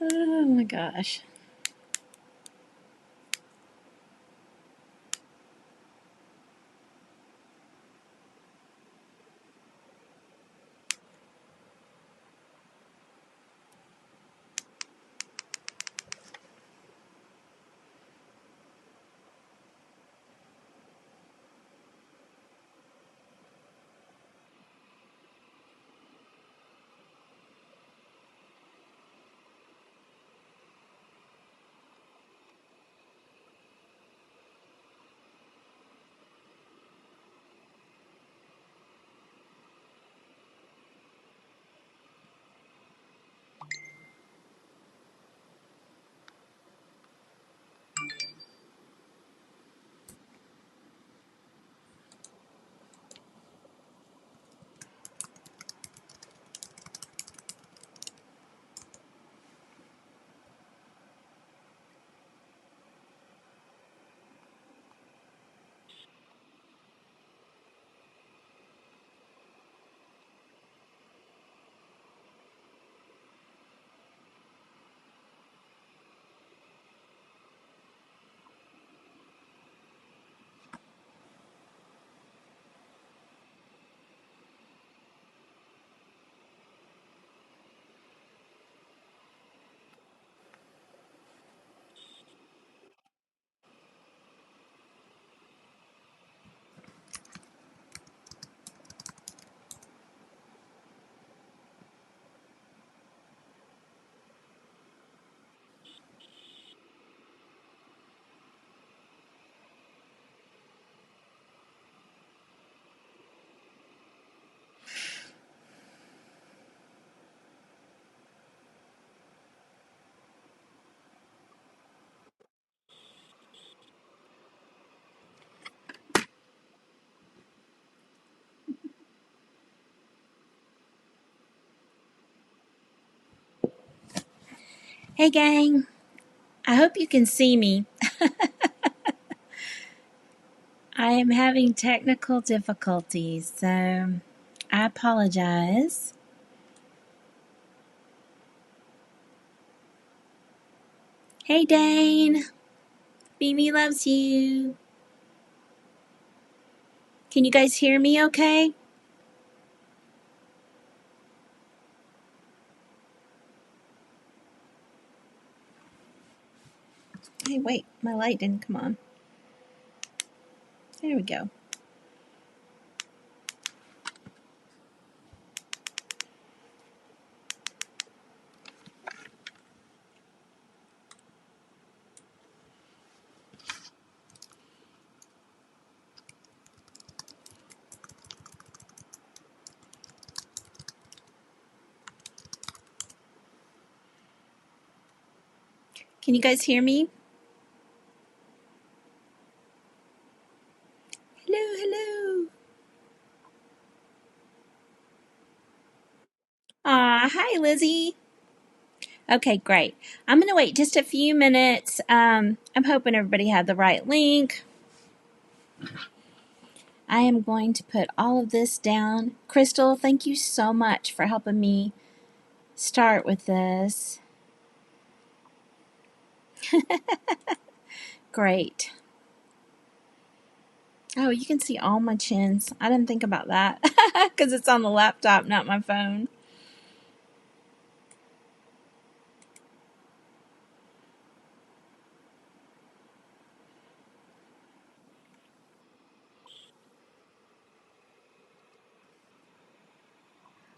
Oh my gosh. Hey, gang. I hope you can see me. I am having technical difficulties, so I apologize. Hey, Dane. Mimi loves you. Can you guys hear me okay? Hey, wait. My light didn't come on. There we go. Can you guys hear me? Hello, hello. Hi, Lizzie. Okay, great. I'm going to wait just a few minutes. I'm hoping everybody had the right link. I am going to put all of this down. Crystal, thank you so much for helping me start with this. Great. Oh, you can see all my chins. I didn't think about that because it's on the laptop, not my phone.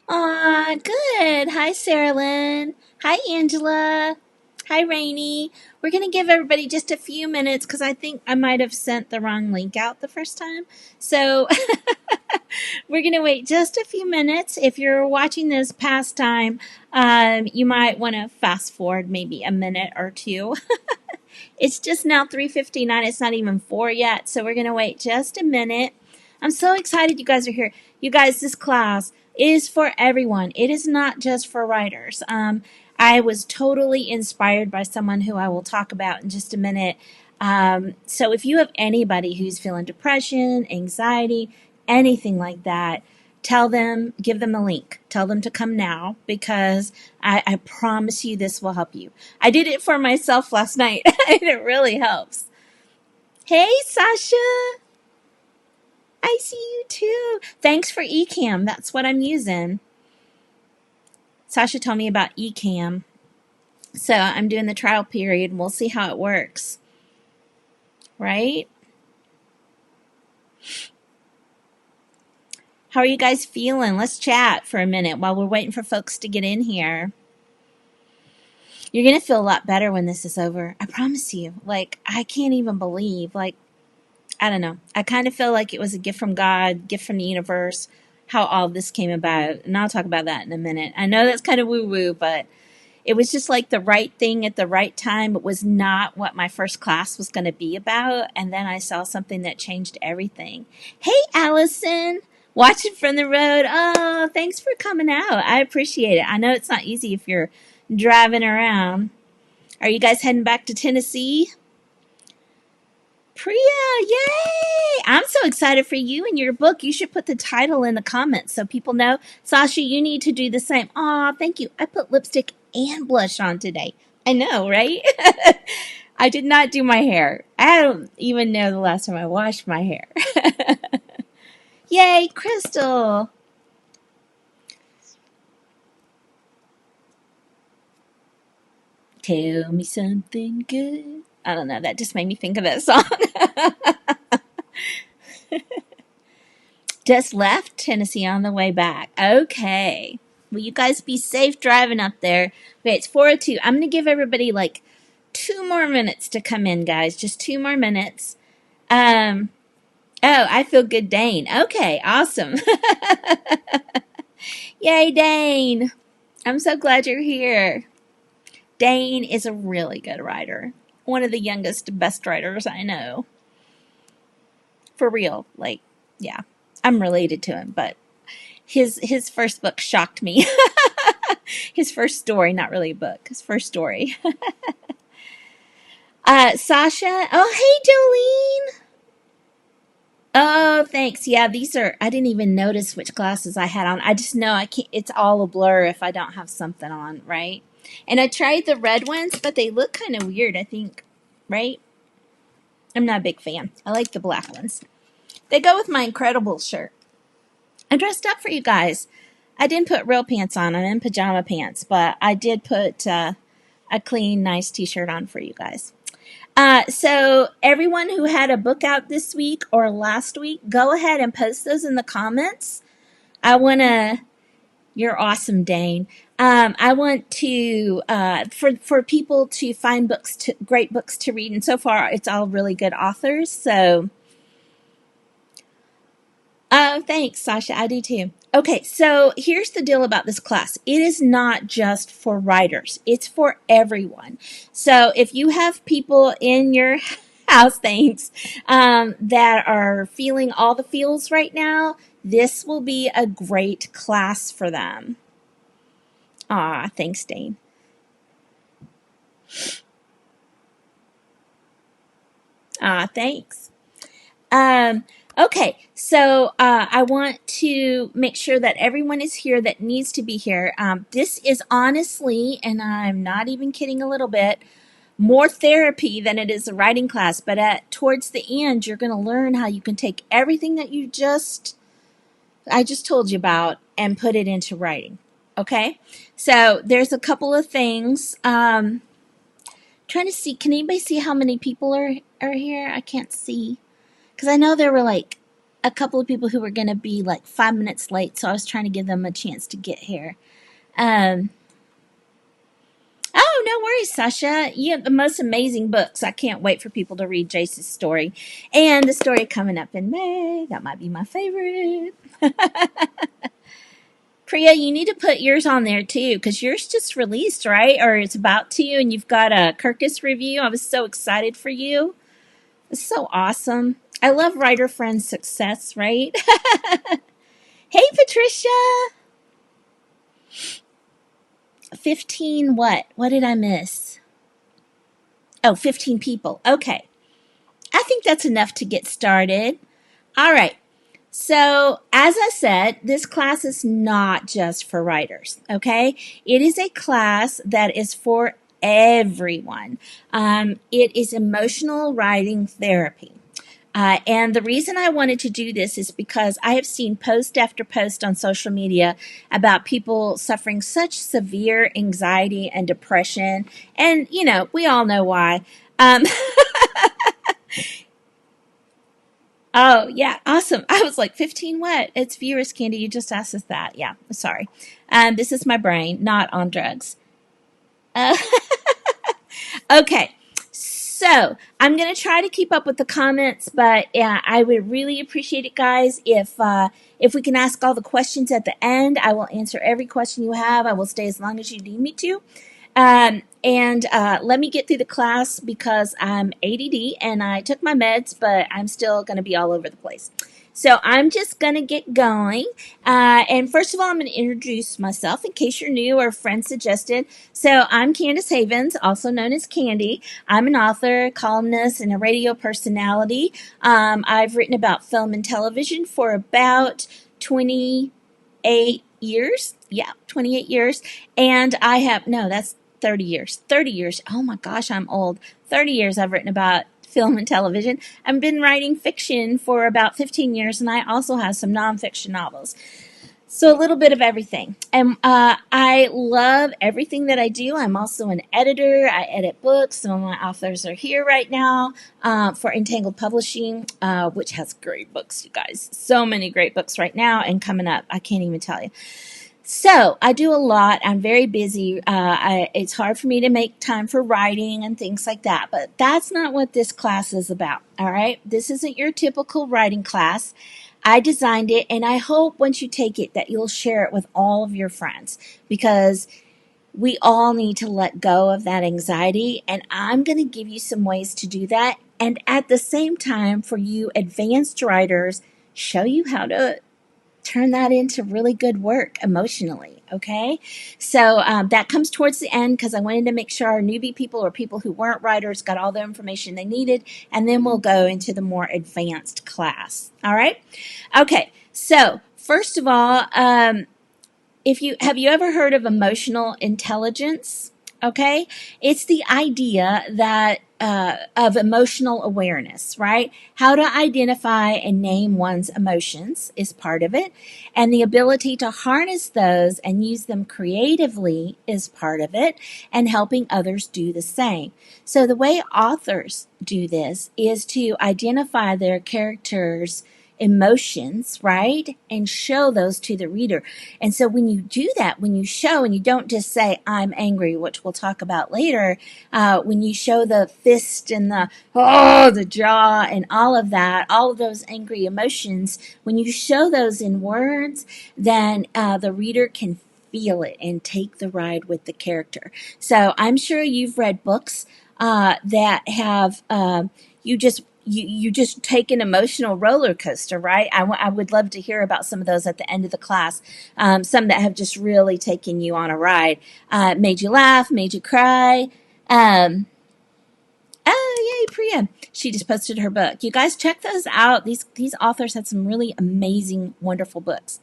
Aw, good. Hi, Sarah Lynn. Hi, Angela. Hi, Rainey. We're going to give everybody just a few minutes because I think I might have sent the wrong link out the first time. So we're going to wait just a few minutes. If you're watching this past time, you might want to fast forward maybe a minute or two. It's just now 3:59. It's not even 4 yet. So we're going to wait just a minute. I'm so excited you guys are here. You guys, this class is for everyone. It is not just for writers. I was totally inspired by someone who I will talk about in just a minute. So if you have anybody who's feeling depression, anxiety, anything like that, tell them, give them the link. Tell them to come now because I promise you this will help you. I did it for myself last night and it really helps. Hey, Sasha. I see you too. Thanks for Ecamm. That's what I'm using. Sasha told me about Ecamm. So I'm doing the trial period and we'll see how it works. Right? How are you guys feeling? Let's chat for a minute while we're waiting for folks to get in here. You're going to feel a lot better when this is over. I promise you. Like, I can't even believe. Like, I don't know. I kind of feel like it was a gift from God, gift from the universe, how all this came about. And I'll talk about that in a minute. I know that's kind of woo-woo, but it was just like the right thing at the right time. It was not what my first class was going to be about. And then I saw something that changed everything. Hey, Allison. Watching from the road. Oh, thanks for coming out. I appreciate it. I know it's not easy if you're driving around. Are you guys heading back to Tennessee? Priya, yay! I'm so excited for you and your book. You should put the title in the comments so people know. Sasha, you need to do the same. Aw, thank you. I put lipstick and blush on today. I know, right? I did not do my hair. I don't even know the last time I washed my hair. Yay, Crystal! Tell me something good. I don't know. That just made me think of that song. Just left Tennessee on the way back. Okay. Well, you guys be safe driving up there. Okay, it's 4:02. I'm going to give everybody like 2 more minutes to come in, guys. Just 2 more minutes. Oh, I feel good, Dane. Okay, awesome. Yay, Dane. I'm so glad you're here. Dane is a really good writer. One of the youngest, best writers I know. For real. Like, yeah. I'm related to him, but his first book shocked me. His first story, not really a book. His first story. Sasha. Oh, hey, Jolene. Oh, thanks. Yeah, these are, I didn't even notice which glasses I had on. I just know I can't, it's all a blur if I don't have something on, right? And I tried the red ones, but they look kind of weird, I think, right? I'm not a big fan. I like the black ones. They go with my Incredibles shirt. I dressed up for you guys. I didn't put real pants on. I'm in pajama pants, but I did put a clean, nice t-shirt on for you guys. So everyone who had a book out this week or last week, go ahead and post those in the comments. I want to, you're awesome, Dane. I want to, for people to find books, great books to read. And so far it's all really good authors. So, oh, thanks, Sasha. I do too. Okay, so here's the deal about this class. It is not just for writers. It's for everyone. So if you have people in your house, thanks, that are feeling all the feels right now, this will be a great class for them. Aw, thanks, Dane. Aw, thanks. Okay, so I want to make sure that everyone is here that needs to be here. This is honestly, and I'm not even kidding a little bit, more therapy than it is a writing class. But towards the end, you're going to learn how you can take everything that I just told you about and put it into writing. Okay, so there's a couple of things. Trying to see, can anybody see how many people are here? I can't see. Because I know there were like a couple of people who were going to be like 5 minutes late, so I was trying to give them a chance to get here. Oh, no worries, Sasha. You have the most amazing books. I can't wait for people to read Jace's story. And the story coming up in May. That might be my favorite. Priya, you need to put yours on there too, because yours just released, right? Or it's about to, and you've got a Kirkus review. I was so excited for you. It's so awesome. I love writer friends' success, right? Hey, Patricia. 15 what? What did I miss? Oh, 15 people. Okay. I think that's enough to get started. All right. So, as I said, this class is not just for writers, okay? It is a class that is for everyone. It is emotional writing therapy. And the reason I wanted to do this is because I have seen post after post on social media about people suffering such severe anxiety and depression. And, we all know why. Um, Oh, yeah, awesome. I was like, 15 what? It's viewers, Candy. You just asked us that. Yeah, sorry. This is my brain, not on drugs. Uh, okay, so I'm going to try to keep up with the comments, but yeah, I would really appreciate it, guys, if we can ask all the questions at the end. I will answer every question you have. I will stay as long as you need me to. And let me get through the class because I'm ADD and I took my meds, but I'm still going to be all over the place. So I'm just going to get going. And first of all, I'm going to introduce myself in case you're new or a friend suggested. So I'm Candace Havens, also known as Candy. I'm an author, columnist, and a radio personality. I've written about film and television for about 28 years. Yeah, 28 years. And I have, no, that's 30 years. 30 years. Oh my gosh, I'm old. 30 years I've written about film and television. I've been writing fiction for about 15 years, and I also have some nonfiction novels. So a little bit of everything. And I love everything that I do. I'm also an editor. I edit books. Some of my authors are here right now for Entangled Publishing, which has great books, you guys. So many great books right now and coming up. I can't even tell you. So I do a lot. I'm very busy. It's hard for me to make time for writing and things like that. But that's not what this class is about. All right. This isn't your typical writing class. I designed it, and I hope once you take it that you'll share it with all of your friends because we all need to let go of that anxiety. And I'm going to give you some ways to do that. And at the same time, for you advanced writers, show you how to turn that into really good work emotionally. Okay. So that comes towards the end because I wanted to make sure our newbie people or people who weren't writers got all the information they needed. And then we'll go into the more advanced class. All right. Okay. So first of all, have you ever heard of emotional intelligence? Okay. It's the idea that of emotional awareness, right? How to identify and name one's emotions is part of it. And the ability to harness those and use them creatively is part of it, and helping others do the same. So the way authors do this is to identify their characters' emotions, right? And show those to the reader. And so when you do that, when you show, and you don't just say, I'm angry, which we'll talk about later, when you show the fist and the jaw and all of that, all of those angry emotions, when you show those in words, then the reader can feel it and take the ride with the character. So I'm sure you've read books that have you just take an emotional roller coaster, right? I would love to hear about some of those at the end of the class. Some that have just really taken you on a ride, made you laugh, made you cry. Oh, yay, Priya. She just posted her book. You guys check those out. These authors had some really amazing, wonderful books.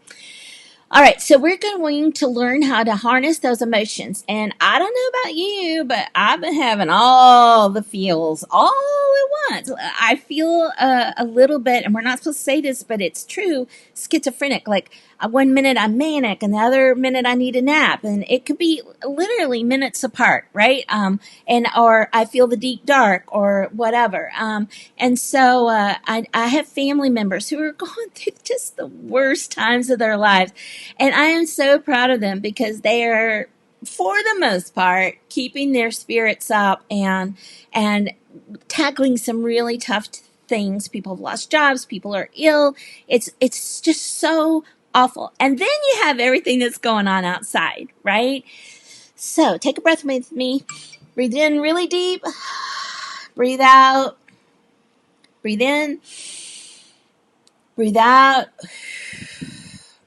All right, so we're going to learn how to harness those emotions. And I don't know about you, but I've been having all the feels all at once. I feel a little bit, and we're not supposed to say this, but it's true, schizophrenic. Like one minute I'm manic, and the other minute I need a nap. And it could be literally minutes apart, right? Or I feel the deep dark or whatever. And so I have family members who are going through just the worst times of their lives. And I am so proud of them because they are, for the most part, keeping their spirits up and tackling some really tough things. People have lost jobs. People are ill. It's just so awful. And then you have everything that's going on outside, right? So take a breath with me. Breathe in really deep. Breathe out. Breathe in. Breathe out.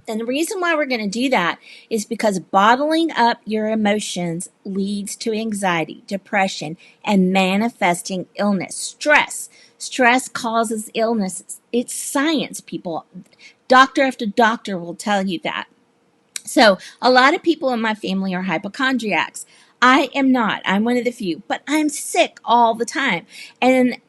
And the reason why we're going to do that is because bottling up your emotions leads to anxiety, depression, and manifesting illness. Stress causes illnesses. It's science, people. Doctor after doctor will tell you that. So a lot of people in my family are hypochondriacs. I am not. I'm one of the few, but I'm sick all the time. And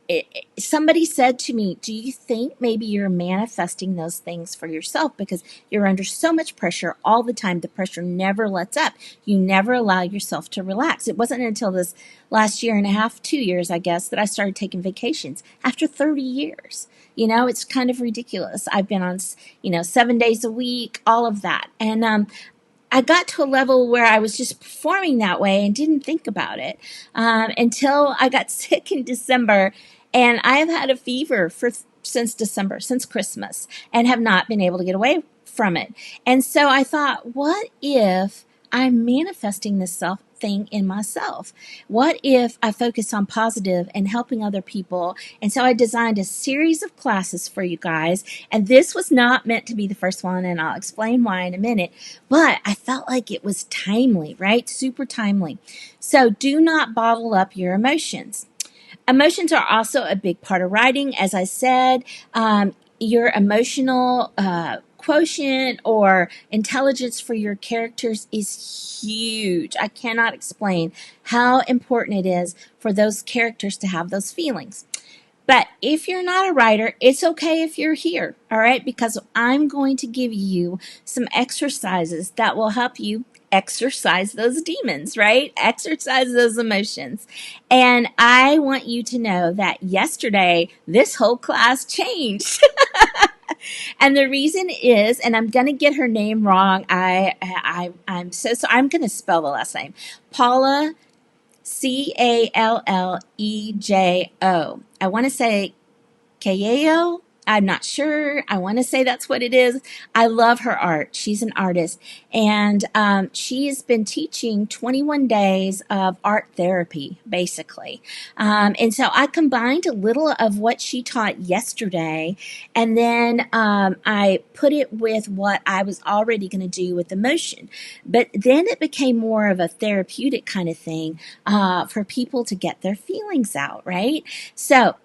somebody said to me, do you think maybe you're manifesting those things for yourself because you're under so much pressure all the time? The pressure never lets up. You never allow yourself to relax. It wasn't until this last year and a half, 2 years, I guess, that I started taking vacations after 30 years. It's kind of ridiculous. I've been on, 7 days a week, all of that. And I got to a level where I was just performing that way and didn't think about it until I got sick in December. And I have had a fever since December, since Christmas, and have not been able to get away from it. And so I thought, what if I'm manifesting this self thing in myself? What if I focus on positive and helping other people? And so I designed a series of classes for you guys. And this was not meant to be the first one, and I'll explain why in a minute. But I felt like it was timely, right? Super timely. So do not bottle up your emotions. Emotions are also a big part of writing. As I said, your emotional quotient or intelligence for your characters is huge. I cannot explain how important it is for those characters to have those feelings. But if you're not a writer, it's okay if you're here, all right? Because I'm going to give you some exercises that will help you exercise those demons, right? Exercise those emotions. And I want you to know that yesterday, this whole class changed. And the reason is, and I'm going to get her name wrong. I'm so I'm going to spell the last name. Paula, Callejo. I want to say Callejo. I'm not sure. I want to say that's what it is. I love her art. She's an artist. And she has been teaching 21 days of art therapy, basically. And so I combined a little of what she taught yesterday, and then I put it with what I was already going to do with emotion. But then it became more of a therapeutic kind of thing for people to get their feelings out, right? So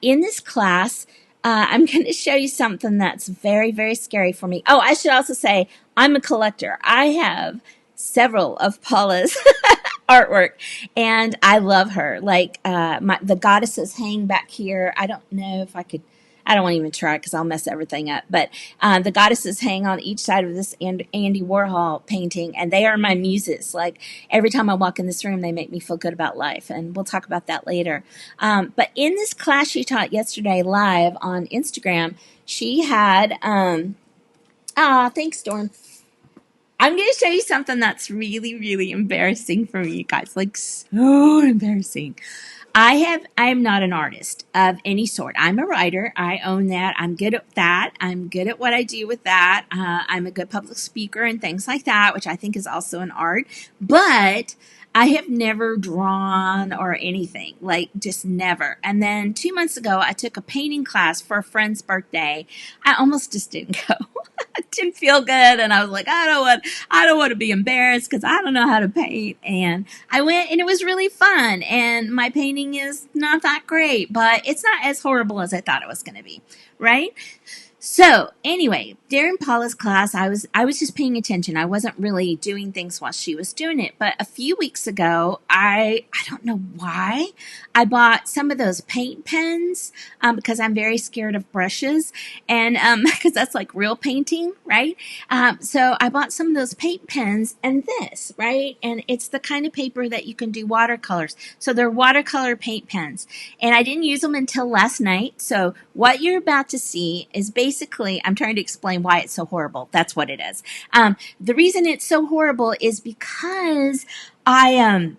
in this class, I'm going to show you something that's very, very scary for me. Oh, I should also say I'm a collector. I have several of Paula's artwork, and I love her. Like the goddesses hang back here. I don't know if I could. I don't want to even try because I'll mess everything up. But the goddesses hang on each side of this Andy Warhol painting, and they are my muses. Like every time I walk in this room, they make me feel good about life, and we'll talk about that later. But in this class she taught yesterday live on Instagram, she had. Thanks, Storm. I'm going to show you something that's really, really embarrassing for me, you guys. Like, so embarrassing. I am not an artist of any sort. I'm a writer. I own that. I'm good at that. I'm good at what I do with that. I'm a good public speaker and things like that, which I think is also an art. But I have never drawn or anything, like just never. And then 2 months ago, I took a painting class for a friend's birthday. I almost just didn't go. I didn't feel good, and I was like, I don't want to be embarrassed because I don't know how to paint. And I went, and it was really fun. And my painting is not that great, but it's not as horrible as I thought it was going to be, right? So anyway, during Paula's class, I was just paying attention. I wasn't really doing things while she was doing it. But a few weeks ago, I don't know why, I bought some of those paint pens because I'm very scared of brushes, and because that's like real painting, right? So I bought some of those paint pens and this, right? And it's the kind of paper that you can do watercolors. So they're watercolor paint pens, and I didn't use them until last night. So what you're about to see is basically, I'm trying to explain why it's so horrible. That's what it is. The reason it's so horrible is because I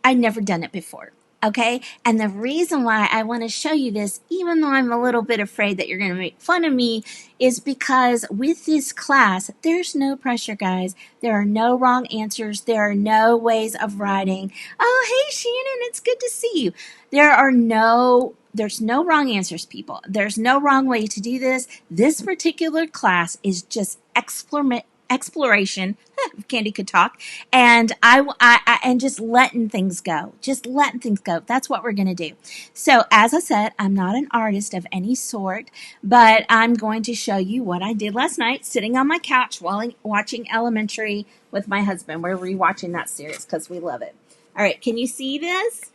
never done it before. Okay. And the reason why I want to show you this, even though I'm a little bit afraid that you're going to make fun of me, is because with this class, there's no pressure, guys. There are no wrong answers. There are no ways of writing. Oh, hey, Shannon, it's good to see you. There's no wrong answers, people. There's no wrong way to do this. This particular class is just exploration. if Candy could talk, and and just letting things go, just letting things go. That's what we're going to do. So as I said, I'm not an artist of any sort, but I'm going to show you what I did last night sitting on my couch while watching Elementary with my husband. We're rewatching that series because we love it. All right, can you see this?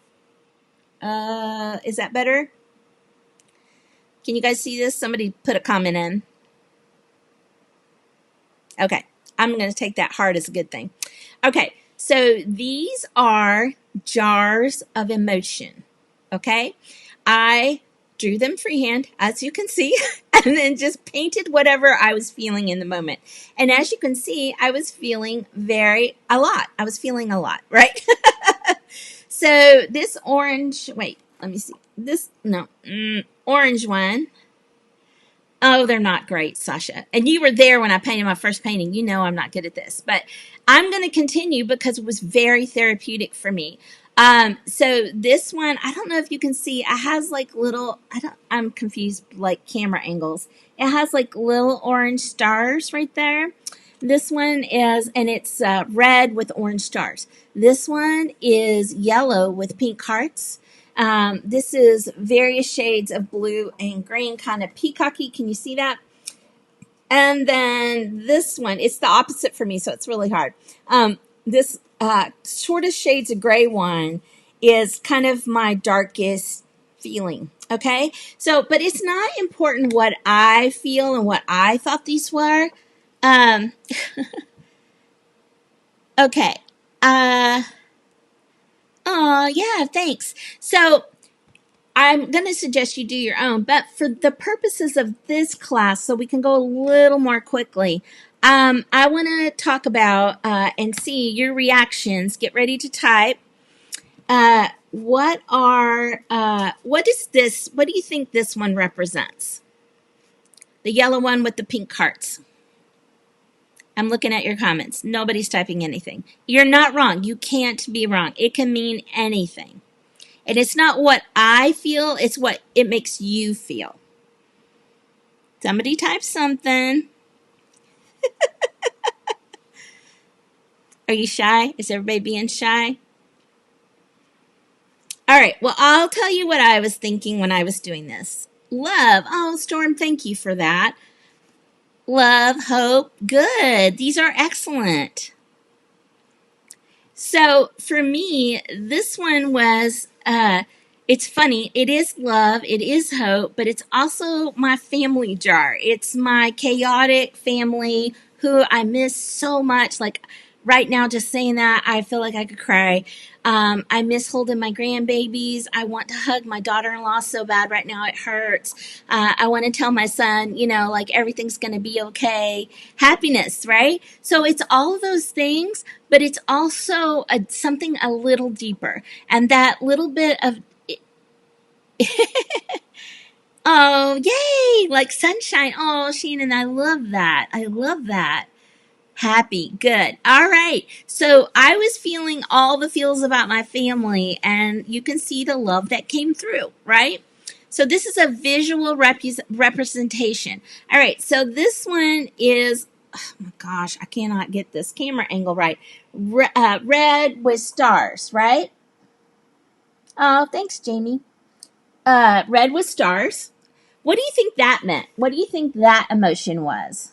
Is that better? Can you guys see this? Somebody put a comment in. Okay, I'm going to take that hard as a good thing. Okay, so these are jars of emotion. Okay, I drew them freehand, as you can see, and then just painted whatever I was feeling in the moment. And as you can see, I was feeling a lot. I was feeling a lot, right? So this orange, wait, let me see. Orange one. Oh, they're not great, Sasha. And you were there when I painted my first painting. You know I'm not good at this, but I'm going to continue because it was very therapeutic for me. So this one, I don't know if you can see, it has like I'm confused, like camera angles. It has like little orange stars right there. This one is, and it's red with orange stars. This one is yellow with pink hearts. This is various shades of blue and green, kind of peacocky. Can you see that? And then this one, it's the opposite for me, so it's really hard. This shortest shades of gray one is kind of my darkest feeling. Okay, so, but it's not important what I feel and what I thought these were. Okay. Oh, yeah, thanks. So I'm going to suggest you do your own, but for the purposes of this class, so we can go a little more quickly, I want to talk about and see your reactions. Get ready to type. What is this? What do you think this one represents? The yellow one with the pink hearts. I'm looking at your comments. Nobody's typing anything. You're not wrong. You can't be wrong. It can mean anything. And it's not what I feel, it's what it makes you feel. Somebody type something. Are you shy? Is everybody being shy? All right, well, I'll tell you what I was thinking when I was doing this. Love. Oh, Storm, thank you for that. Love, hope, good. These are excellent. So for me, this one was, it's funny. It is love. It is hope, but it's also my family jar. It's my chaotic family who I miss so much. Like right now, just saying that, I feel like I could cry. I miss holding my grandbabies. I want to hug my daughter-in-law so bad right now. It hurts. I want to tell my son, like everything's going to be okay. Happiness, right? So it's all of those things, but it's also something a little deeper. And that little bit of, oh, yay, like sunshine. Oh, Shannon, I love that. I love that. Happy. Good. All right. So I was feeling all the feels about my family, and you can see the love that came through, right? So this is a visual representation. All right. So this one is, oh my gosh, I cannot get this camera angle right. Red with stars, right? Oh, thanks, Jamie. Red with stars. What do you think that meant? What do you think that emotion was?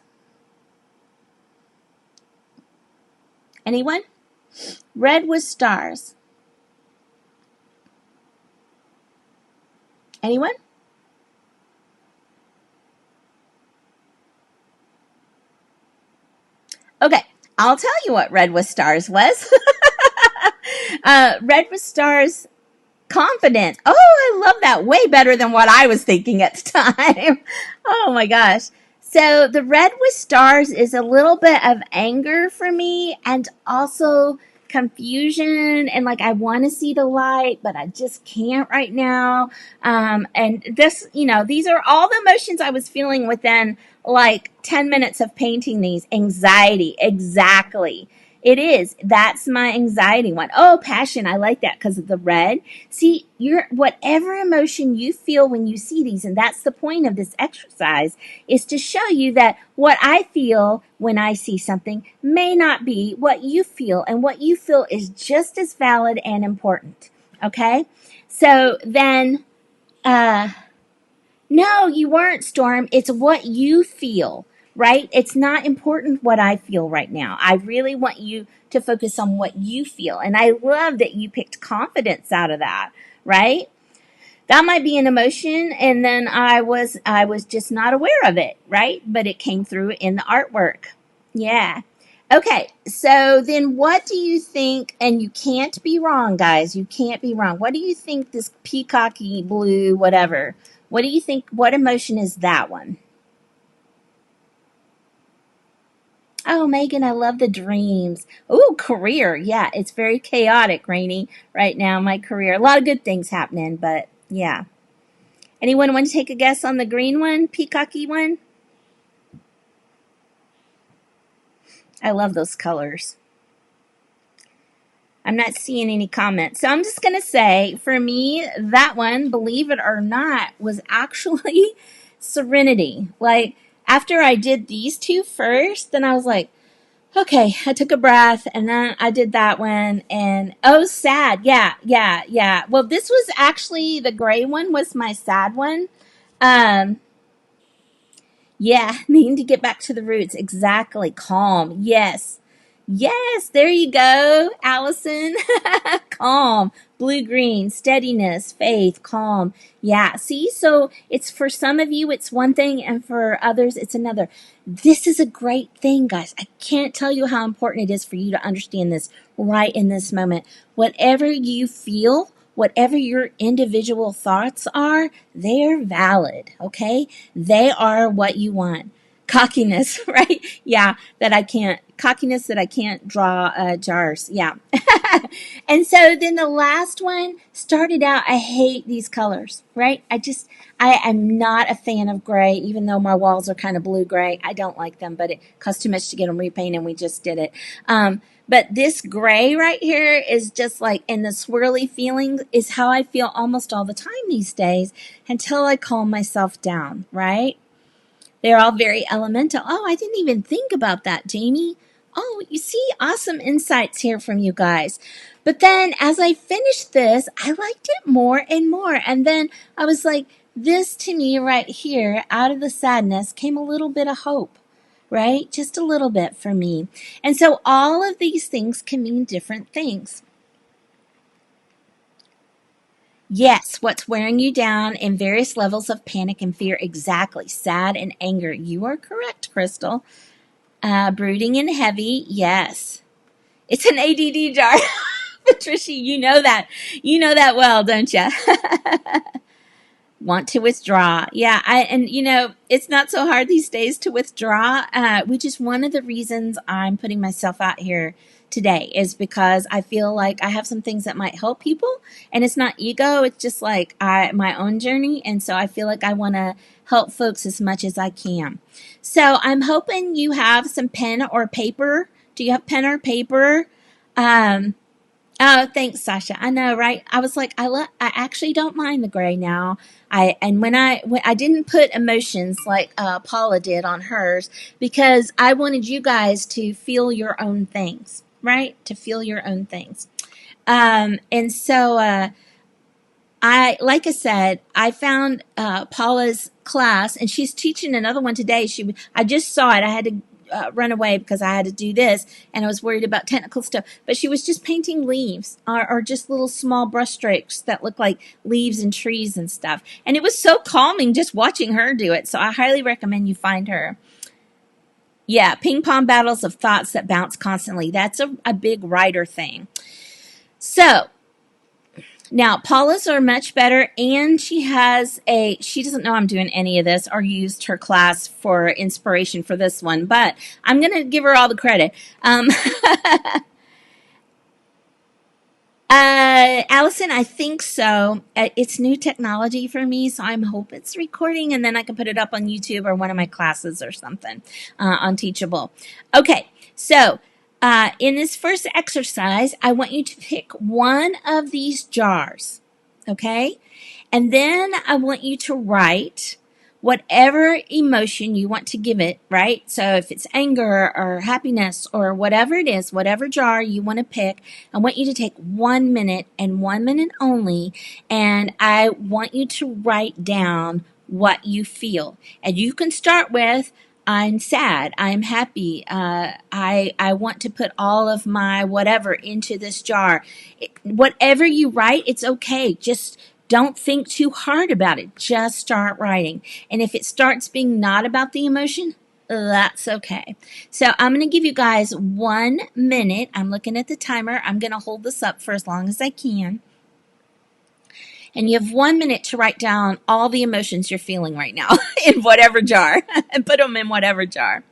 Anyone? Red with stars. Anyone? Okay, I'll tell you what red with stars was. Red with stars, confidence. Oh, I love that. Way better than what I was thinking at the time. Oh my gosh. So the red with stars is a little bit of anger for me, and also confusion, and like I want to see the light, but I just can't right now. And this, these are all the emotions I was feeling within like 10 minutes of painting these. Anxiety, exactly. It is. That's my anxiety one. Oh, passion. I like that because of the red. See, whatever emotion you feel when you see these, and that's the point of this exercise, is to show you that what I feel when I see something may not be what you feel, and what you feel is just as valid and important. Okay? So then, uh, no, you weren't, Storm. It's what you feel, right? It's not important what I feel right now. I really want you to focus on what you feel. And I love that you picked confidence out of that, right? That might be an emotion, and then I was just not aware of it, right? But it came through in the artwork. Yeah. Okay, so then what do you think, and you can't be wrong, guys, you can't be wrong. What do you think this peacocky blue, whatever, what do you think, what emotion is that one? Oh, Megan, I love the dreams. Oh, career. Yeah, it's very chaotic, Rainy, right now, my career. A lot of good things happening, but yeah. Anyone want to take a guess on the green one, peacocky one? I love those colors. I'm not seeing any comments. So I'm just going to say, for me, that one, believe it or not, was actually Serenity. Like, after I did these two first, then I was like, okay, I took a breath and then I did that one. And oh, sad. Yeah, yeah, yeah. Well, this was actually the gray one, was my sad one. Um, Yeah, needing to get back to the roots. Exactly. Calm. Yes. Yes, there you go, Allison. Calm, blue green, steadiness, faith, calm. Yeah, see, so it's for some of you, it's one thing, and for others, it's another. This is a great thing, guys. I can't tell you how important it is for you to understand this right in this moment. Whatever you feel, whatever your individual thoughts are, they're valid, okay? They are what you want. Cockiness, right? Yeah, cockiness that I can't draw jars. Yeah. And so then the last one started out, I hate these colors, right? I am not a fan of gray, even though my walls are kind of blue gray. I don't like them, but it cost too much to get them repainted, and we just did it. But this gray right here is just like, and the swirly feeling is how I feel almost all the time these days until I calm myself down, right? They're all very elemental. Oh, I didn't even think about that, Jamie. Oh, you see, awesome insights here from you guys. But then as I finished this, I liked it more and more. And then I was like, this to me right here, out of the sadness, came a little bit of hope, right? Just a little bit for me. And so all of these things can mean different things. Yes, what's wearing you down in various levels of panic and fear. Exactly. Sad and anger. You are correct, Crystal. Brooding and heavy. Yes. It's an ADD jar. Patricia, you know that. You know that well, don't you? Want to withdraw. Yeah, and it's not so hard these days to withdraw, which is one of the reasons I'm putting myself out here today, is because I feel like I have some things that might help people, and it's not ego, it's just like my own journey, and so I feel like I want to help folks as much as I can. So I'm hoping you have some pen or paper. Do you have pen or paper? Um, Oh, thanks, Sasha. I know, right? I was like, I actually don't mind the gray now. When I didn't put emotions like Paula did on hers, because I wanted you guys to feel your own things, right? To feel your own things. And so like I said, I found Paula's class, and she's teaching another one today. I just saw it. I had to run away because I had to do this, and I was worried about technical stuff. But she was just painting leaves, or just little small brush strokes that look like leaves and trees and stuff. And it was so calming just watching her do it. So I highly recommend you find her. Yeah, ping pong battles of thoughts that bounce constantly. That's a big writer thing. So now, Paula's are much better, and she doesn't know I'm doing any of this or used her class for inspiration for this one, but I'm going to give her all the credit. Allison, I think so. It's new technology for me, so I'm hope it's recording, and then I can put it up on YouTube or one of my classes or something on Teachable. Okay, so In this first exercise, I want you to pick one of these jars, okay? And then I want you to write whatever emotion you want to give it, right? So if it's anger or happiness or whatever it is, whatever jar you want to pick, I want you to take 1 minute and 1 minute only, and I want you to write down what you feel. And you can start with, I'm sad. I'm happy. I want to put all of my whatever into this jar. Whatever you write, it's okay. Just don't think too hard about it. Just start writing. And if it starts being not about the emotion, that's okay. So I'm going to give you guys 1 minute. I'm looking at the timer. I'm going to hold this up for as long as I can. And you have 1 minute to write down all the emotions you're feeling right now in whatever jar and put them in whatever jar.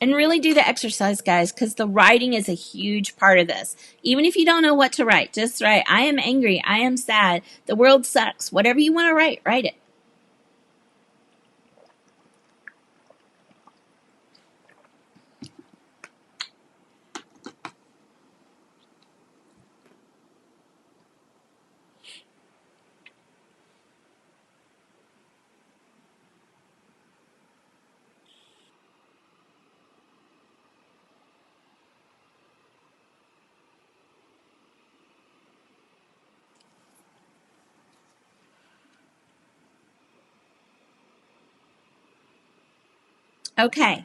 And really do the exercise, guys, because the writing is a huge part of this. Even if you don't know what to write, just write, I am angry, I am sad, the world sucks. Whatever you want to write, write it. Okay.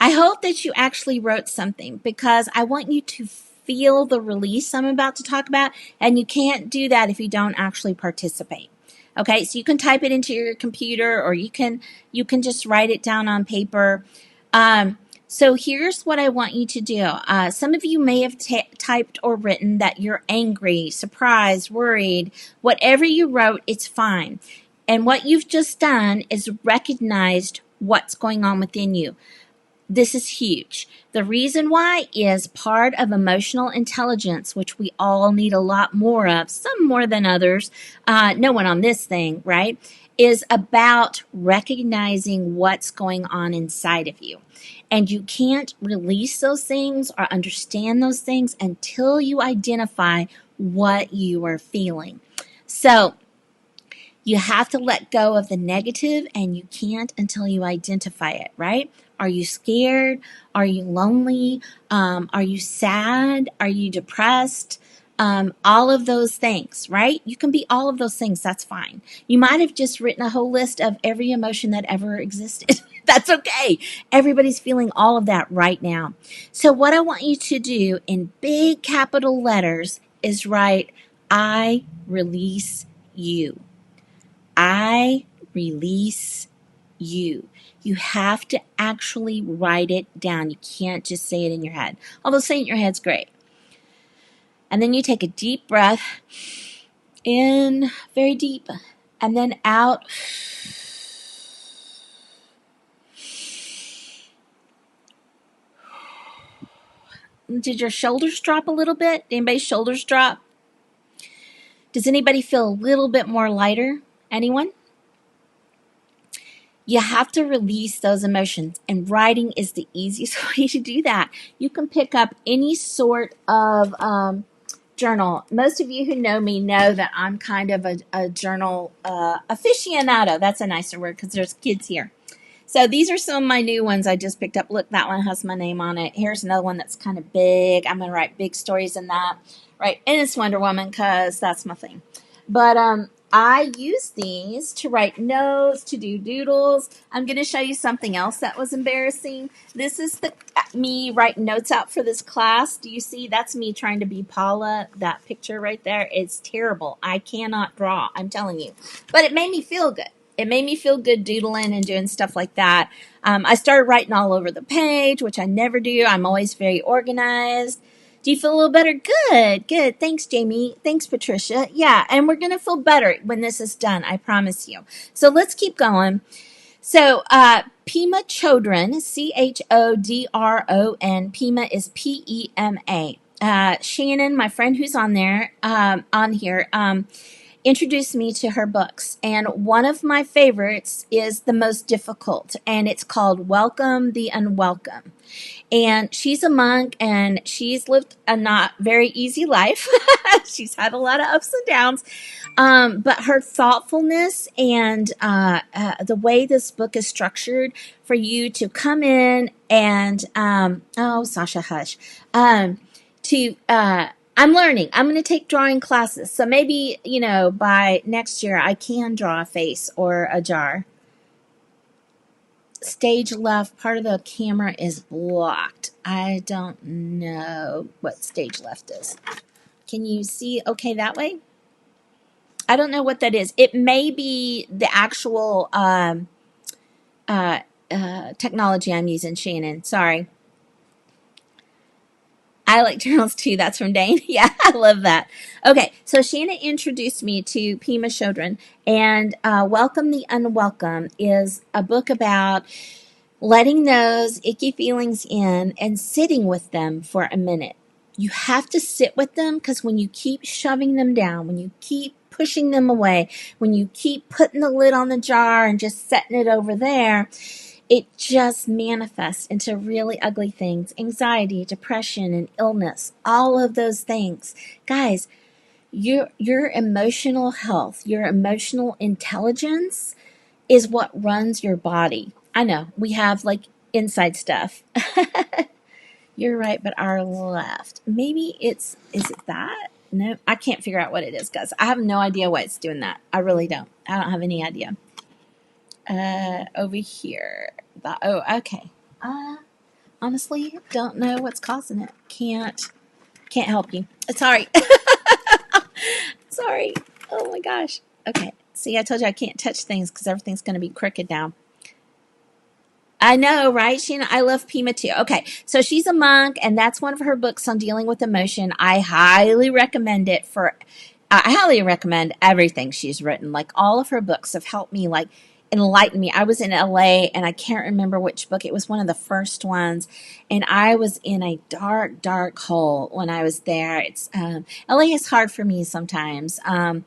I hope that you actually wrote something because I want you to feel the release I'm about to talk about, and you can't do that if you don't actually participate. Okay, so you can type it into your computer or you can just write it down on paper. So here's what I want you to do. Some of you may have typed or written that you're angry, surprised, worried. Whatever you wrote, it's fine. And what you've just done is recognized what's going on within you. This is huge. The reason why is part of emotional intelligence, which we all need a lot more of, some more than others. No one on this thing, right? Is about recognizing what's going on inside of you. And you can't release those things or understand those things until you identify what you are feeling. So, you have to let go of the negative, and you can't until you identify it, right? Are you scared? Are you lonely? Are you sad? Are you depressed? All of those things, right? You can be all of those things. That's fine. You might have just written a whole list of every emotion that ever existed. That's okay. Everybody's feeling all of that right now. So what I want you to do in big capital letters is write, I release you. I release you. You have to actually write it down. You can't just say it in your head. Although saying it in your head's great. And then you take a deep breath in, very deep, and then out. Did your shoulders drop a little bit? Did anybody's shoulders drop? Does anybody feel a little bit more lighter? Anyone? You have to release those emotions, and writing is the easiest way to do that. You can pick up any sort of journal. Most of you who know me know that I'm kind of a journal aficionado. That's a nicer word because there's kids here. So these are some of my new ones I just picked up. Look, that one has my name on it. Here's another one that's kind of big. I'm going to write big stories in that. Right, and it's Wonder Woman because that's my thing. But I use these to write notes, to do doodles. I'm going to show you something else that was embarrassing. This is me writing notes out for this class. Do you see? That's me trying to be Paula. That picture right there is terrible. I cannot draw, I'm telling you. But it made me feel good. It made me feel good doodling and doing stuff like that. I started writing all over the page, which I never do. I'm always very organized. Do you feel a little better? Good, good. Thanks, Jamie. Thanks, Patricia. Yeah, and we're going to feel better when this is done, I promise you. So let's keep going. So, Pema Chodron, Chodron, Pema is Pema. Shannon, my friend who's on there, on here, introduced me to her books. And one of my favorites is the most difficult, and it's called Welcome the Unwelcome. And she's a monk, and she's lived a not very easy life. She's had a lot of ups and downs. But her thoughtfulness and the way this book is structured for you to come in and, oh, Sasha, hush. To, I'm learning. I'm going to take drawing classes. So maybe, by next year, I can draw a face or a jar. Stage left, part of the camera is blocked. I don't know what stage left is. Can you see okay that way? I don't know what that is. It may be the actual technology I'm using, Shannon. Sorry. I like journals too. That's from Dane. Yeah, I love that. Okay, so Shannon introduced me to Pema Chodron, and Welcome the Unwelcome is a book about letting those icky feelings in and sitting with them for a minute. You have to sit with them, because when you keep shoving them down, when you keep pushing them away, when you keep putting the lid on the jar and just setting it over there, it just manifests into really ugly things: anxiety, depression, and illness, all of those things. Guys, your emotional health, your emotional intelligence is what runs your body. I know we have like inside stuff. You're right, but our left. Maybe is it that? No, I can't figure out what it is, guys. I have no idea why it's doing that. I really don't. I don't have any idea. Over here. Okay. Honestly, don't know what's causing it. Can't help you. Sorry. Sorry. Oh my gosh. Okay. See, I told you I can't touch things because everything's going to be crooked now. I know, right, Sheena? I love Pema too. Okay, so she's a monk, and that's one of her books on dealing with emotion. I highly recommend it I highly recommend everything she's written. Like, all of her books have helped me, like, enlighten me. I was in LA, and I can't remember which book. It was one of the first ones, and I was in a dark, dark hole when I was there. It's LA is hard for me sometimes, and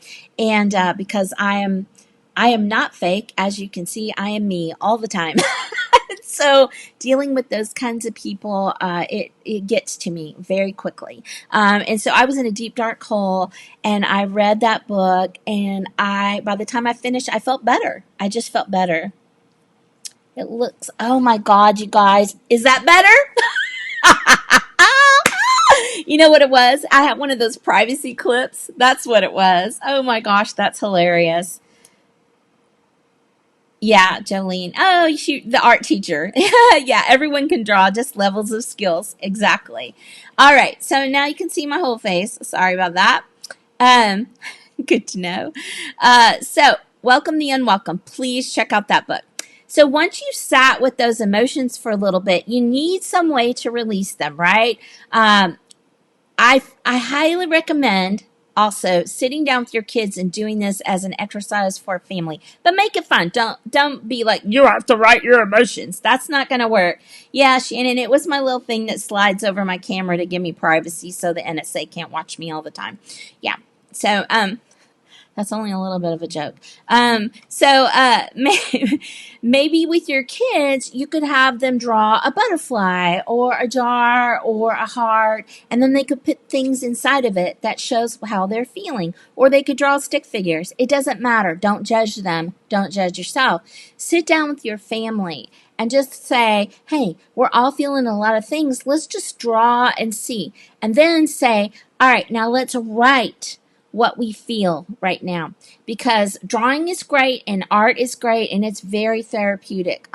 because I am not fake, as you can see. I am me all the time. So dealing with those kinds of people, it gets to me very quickly. And so I was in a deep, dark hole, and I read that book, and by the time I finished, I felt better. I just felt better. It looks, oh my God, you guys, is that better? You know what it was? I had one of those privacy clips. That's what it was. Oh my gosh, that's hilarious. Yeah, Jolene. Oh, shoot, the art teacher. Yeah, everyone can draw, just levels of skills. Exactly. All right, so now you can see my whole face. Sorry about that. Um, Good to know. So, Welcome the Unwelcome. Please check out that book. So once you've sat with those emotions for a little bit, you need some way to release them, right? I highly recommend also sitting down with your kids and doing this as an exercise for a family, but make it fun. Don't be like, you have to write your emotions. That's not going to work. Yeah, Shannon, it was my little thing that slides over my camera to give me privacy so the NSA can't watch me all the time. Yeah. So that's only a little bit of a joke. Maybe with your kids, you could have them draw a butterfly or a jar or a heart, and then they could put things inside of it that shows how they're feeling. Or they could draw stick figures. It doesn't matter. Don't judge them. Don't judge yourself. Sit down with your family and just say, hey, we're all feeling a lot of things. Let's just draw and see. And then say, all right, now let's write what we feel right now, because drawing is great and art is great and it's very therapeutic.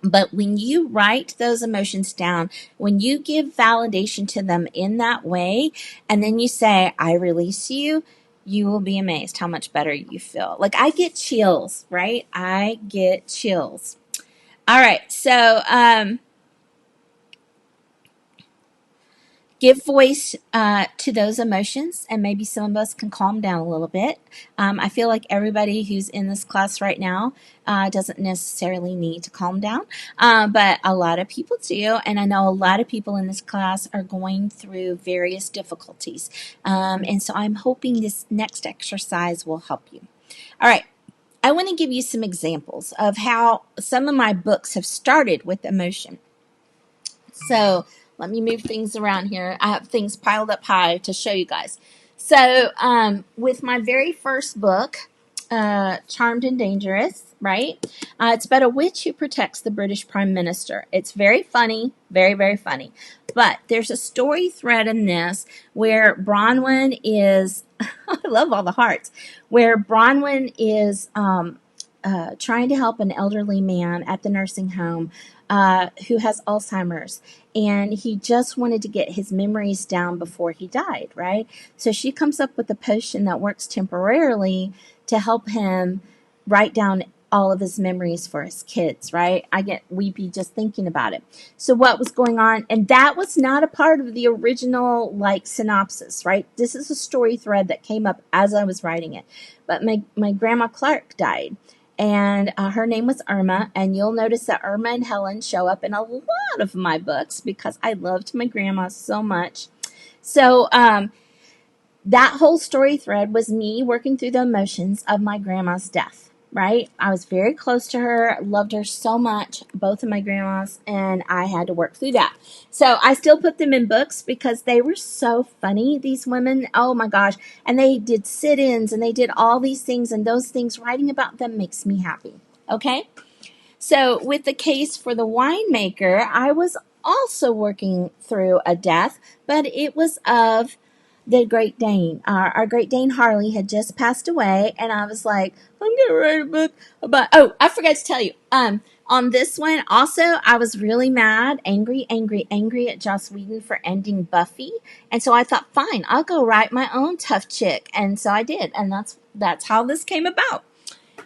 But when you write those emotions down, when you give validation to them in that way, and then you say, I release you, you will be amazed how much better you feel. Like, I get chills, right? I get chills. All right. So, give voice to those emotions, and maybe some of us can calm down a little bit. I feel like everybody who's in this class right now doesn't necessarily need to calm down, but a lot of people do, and I know a lot of people in this class are going through various difficulties, and so I'm hoping this next exercise will help you. All right. I want to give you some examples of how some of my books have started with emotion. So let me move things around here. I have things piled up high to show you guys. So with my very first book, Charmed and Dangerous, right? It's about a witch who protects the British Prime Minister. It's very funny, very, very funny. But there's a story thread in this where Bronwyn is, I love all the hearts, where Bronwyn is trying to help an elderly man at the nursing home who has Alzheimer's. And he just wanted to get his memories down before he died, right? So she comes up with a potion that works temporarily to help him write down all of his memories for his kids, right? I get weepy just thinking about it. So what was going on? And that was not a part of the original like synopsis, right? This is a story thread that came up as I was writing it. But my grandma Clark died. And her name was Irma, and you'll notice that Irma and Helen show up in a lot of my books because I loved my grandma so much. So that whole story thread was me working through the emotions of my grandma's death, right? I was very close to her, loved her so much, both of my grandmas, and I had to work through that. So I still put them in books because they were so funny, these women. Oh my gosh. And they did sit-ins and they did all these things, and those things, writing about them makes me happy. Okay? So with the case for the winemaker, I was also working through a death, but it was of the Great Dane. Our Great Dane Harley had just passed away, and I was like, I'm gonna write a book about. Oh, I forgot to tell you. On this one, also, I was really mad, angry at Joss Whedon for ending Buffy, and so I thought, fine, I'll go write my own tough chick, and so I did, and that's how this came about.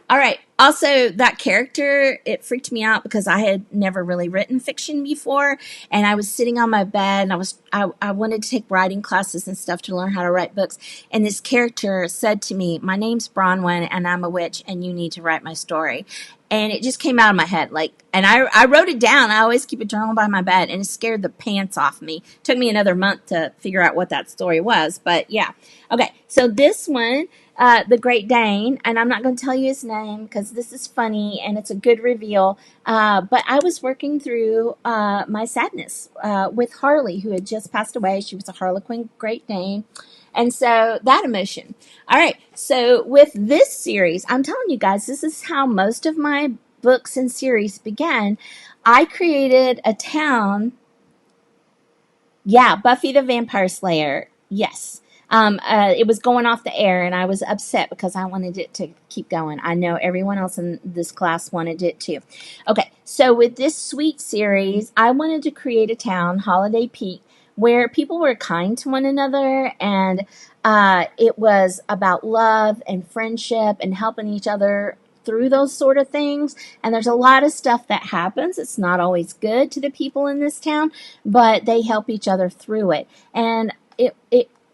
All right. Also, that character, it freaked me out because I had never really written fiction before, and I was sitting on my bed, and I wanted to take writing classes and stuff to learn how to write books. And this character said to me, "My name's Bronwyn, and I'm a witch, and you need to write my story." And it just came out of my head, and I wrote it down. I always keep a journal by my bed, and it scared the pants off me. It took me another month to figure out what that story was, but yeah. Okay, so this one, the Great Dane, and I'm not going to tell you his name because this is funny and it's a good reveal, but I was working through my sadness with Harley, who had just passed away. She was a Harlequin Great Dane. And so that emotion. All right. So with this series, I'm telling you guys, this is how most of my books and series began. I created a town. Yeah, Buffy the Vampire Slayer. Yes. It was going off the air, and I was upset because I wanted it to keep going. I know everyone else in this class wanted it too. Okay, so with this sweet series, I wanted to create a town, Holiday Peak, where people were kind to one another, and it was about love and friendship and helping each other through those sort of things. And there's a lot of stuff that happens. It's not always good to the people in this town, but they help each other through it. And it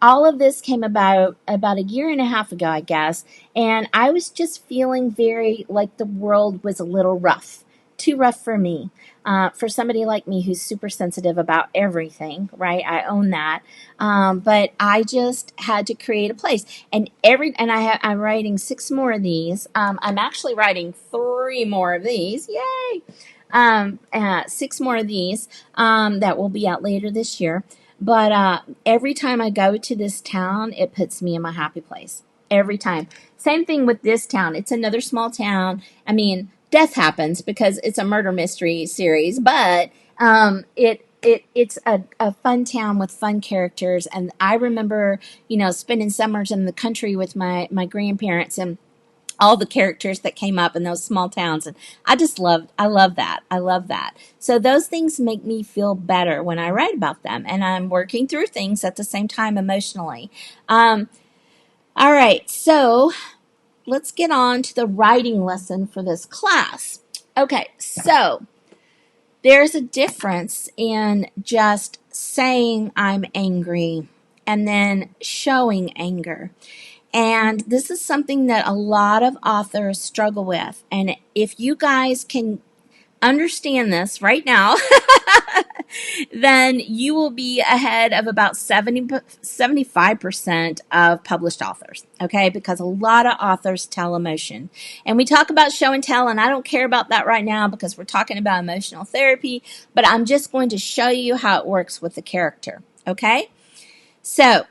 all of this came about a year and a half ago, I guess. And I was just feeling very like the world was a little rough, too rough for me. For somebody like me who's super sensitive about everything, right? I own that. But I just had to create a place, and I'm writing 6 more of these. I'm actually writing 3 more of these. Yay! 6 more of these that will be out later this year. But every time I go to this town, it puts me in my happy place. Every time. Same thing with this town. It's another small town. I mean, death happens because it's a murder mystery series, but it's a fun town with fun characters. And I remember, spending summers in the country with my grandparents and all the characters that came up in those small towns. And I love that. I love that. So those things make me feel better when I write about them. And I'm working through things at the same time emotionally. All right. So let's get on to the writing lesson for this class. Okay. So there's a difference in just saying I'm angry and then showing anger. And this is something that a lot of authors struggle with. And if you guys can understand this right now, then you will be ahead of about 75% of published authors, okay? Because a lot of authors tell emotion. And we talk about show and tell, and I don't care about that right now because we're talking about emotional therapy, but I'm just going to show you how it works with the character, okay? So,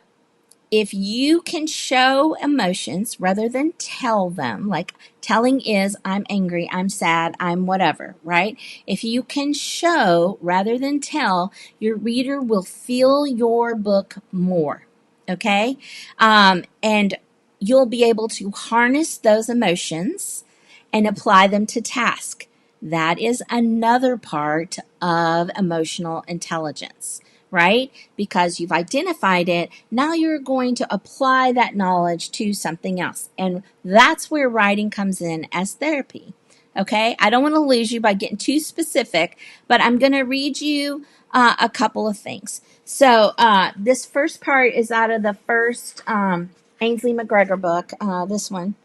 if you can show emotions rather than tell them, like telling is I'm angry, I'm sad, I'm whatever, right? If you can show rather than tell, your reader will feel your book more, okay? And you'll be able to harness those emotions and apply them to task. That is another part of emotional intelligence, right? Because you've identified it, now you're going to apply that knowledge to something else. And that's where writing comes in as therapy. Okay, I don't want to lose you by getting too specific, but I'm going to read you a couple of things. So this first part is out of the first Ainsley McGregor book, this one,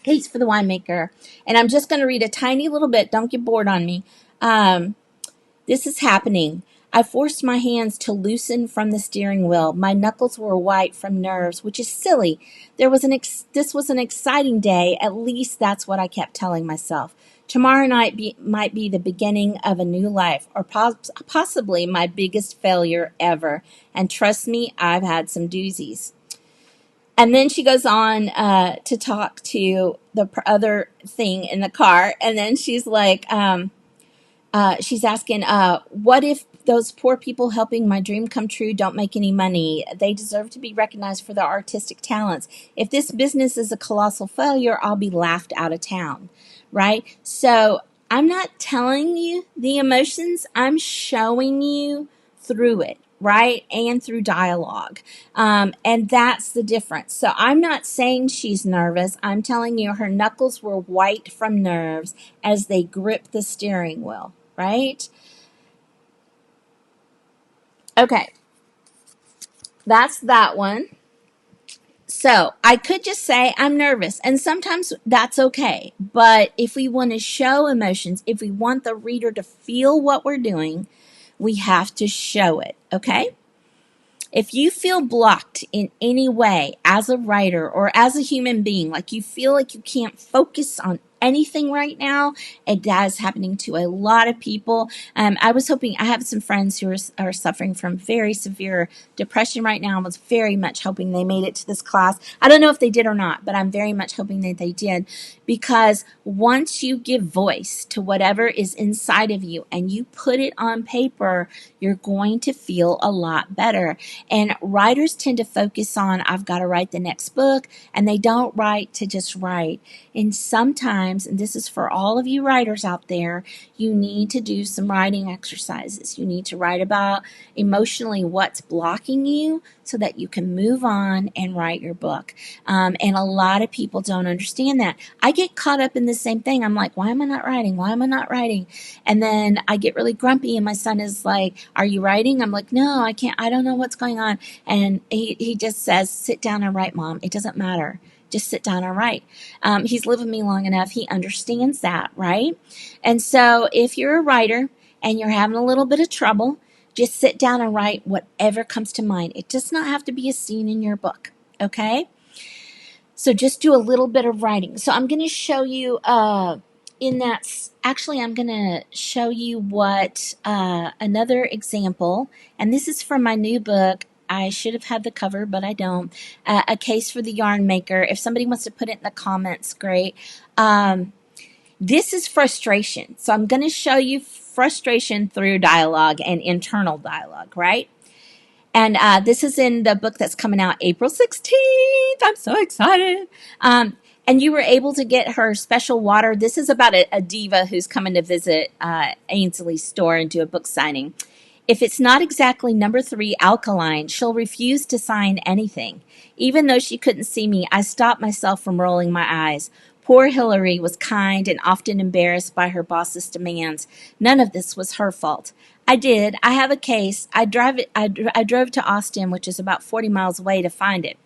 Case for the Winemaker. And I'm just going to read a tiny little bit. Don't get bored on me. This is happening. I forced my hands to loosen from the steering wheel. My knuckles were white from nerves, which is silly. This was an exciting day. At least that's what I kept telling myself. Tomorrow night might be the beginning of a new life, or possibly my biggest failure ever. And trust me, I've had some doozies. And then she goes on to talk to the other thing in the car. And then she's like, she's asking, what if those poor people helping my dream come true don't make any money? They deserve to be recognized for their artistic talents. If this business is a colossal failure, I'll be laughed out of town, right? So I'm not telling you the emotions, I'm showing you through it, right? And through dialogue. And that's the difference. So I'm not saying she's nervous. I'm telling you her knuckles were white from nerves as they gripped the steering wheel, right? Okay. That's that one. So I could just say I'm nervous, and sometimes that's okay. But if we want to show emotions, if we want the reader to feel what we're doing, we have to show it, okay? If you feel blocked in any way as a writer or as a human being, like you feel like you can't focus on anything right now, and that is happening to a lot of people. I was hoping, I have some friends who are suffering from very severe depression right now. I was very much hoping they made it to this class. I don't know if they did or not, but I'm very much hoping that they did, because once you give voice to whatever is inside of you and you put it on paper, you're going to feel a lot better. And writers tend to focus on, I've got to write the next book, and they don't write to just write. And sometimes, and this is for all of you writers out there, you need to do some writing exercises. You need to write about emotionally what's blocking you so that you can move on and write your book. And a lot of people don't understand that. I get caught up in the same thing. I'm like, why am I not writing? Why am I not writing? And then I get really grumpy, and my son is like, are you writing? I'm like, no, I can't. I don't know what's going on. And he just says, sit down and write, Mom. It doesn't matter. Just sit down and write. He's lived with me long enough. He understands that, right? And so if you're a writer and you're having a little bit of trouble, just sit down and write whatever comes to mind. It does not have to be a scene in your book, okay? So just do a little bit of writing. So I'm going to show you I'm going to show you what another example, and this is from my new book. I should have had the cover, but I don't. A Case for the Yarn Maker. If somebody wants to put it in the comments, great. This is frustration. So I'm going to show you frustration through dialogue and internal dialogue, right? And this is in the book that's coming out April 16th. I'm so excited. And you were able to get her special water. This is about a diva who's coming to visit Ainsley's store and do a book signing. If it's not exactly number 3 alkaline, she'll refuse to sign anything. Even though she couldn't see me, I stopped myself from rolling my eyes. Poor Hillary was kind and often embarrassed by her boss's demands. None of this was her fault. I have a case. I drove to Austin, which is about 40 miles away, to find it.